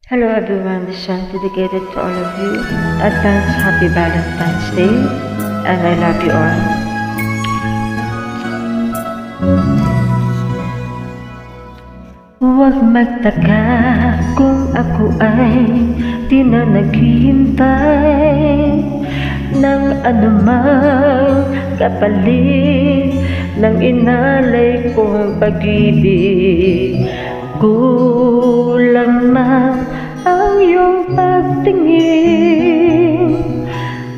Hello everyone, this song dedicated to all of you. Advance Happy Valentine's Day, and I love you all. Huwag magtaka kung ako ay di na naghihintay ng anumang kapalit ng inalay kong pag-ibig. Kulang na ang iyong pagtingin,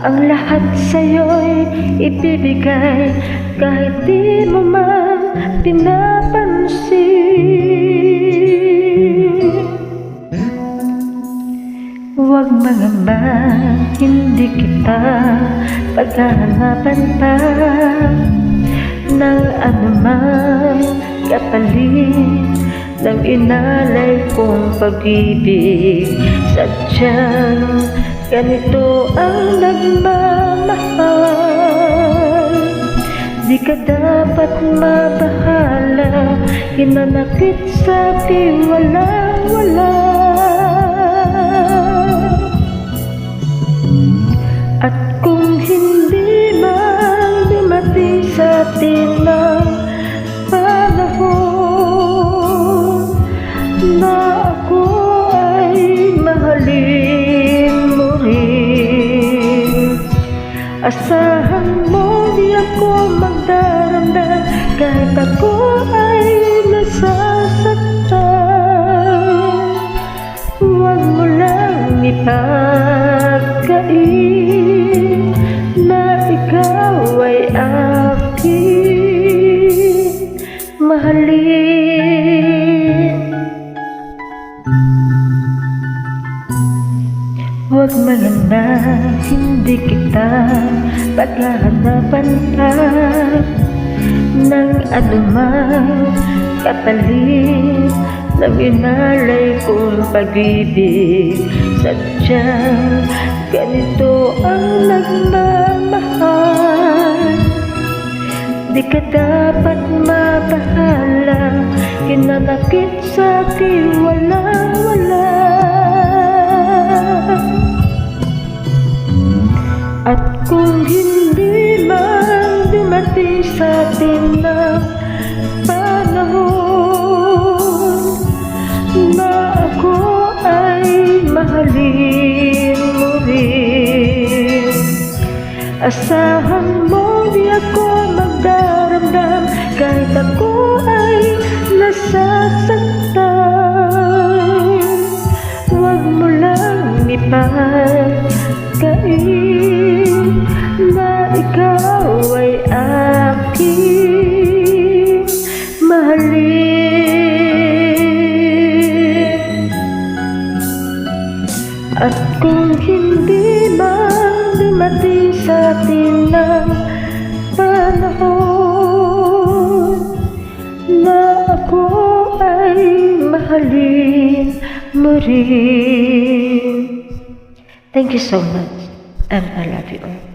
ang lahat sa'yo'y ibibigay kahit di mo man pinapansin. Huwag mangamba, hindi kita paghahanapan pa ng anumang kapalit ng inalay kong pag-ibig. Sadyang ganito ang nagmamahal. Di ka dapat mabahala, hinanakit sa'kin walang-wala. At kung hindi man dumating sa'tin ang panahon na ako ay mahalin mo rin, asahan mo di ako magdaramdam kahit ako ay nasasaktan. Huwag mo lang ipagkain na ikaw ay aking mahalin. Huwag mangamba, hindi kita paghahanapan pa ng anumang kapalit ng inalay kong pag-ibig. Sadyang ganito ang nagmamahal. Di ka dapat mabahala, hinanakit sa'kin walang-wala. At kung hindi man dumating sa'tin na panahon na ako ay mahalin mo rin, asahan mo di ako magdaramdam kahit ako ay nasasaktan. Huwag mo lang ipagkain na ikaw ay aking mahalin. At kung hindi man dumating sa'tin ang panahon na ako ay mahalin mo rin. Thank you so much, and I love you all.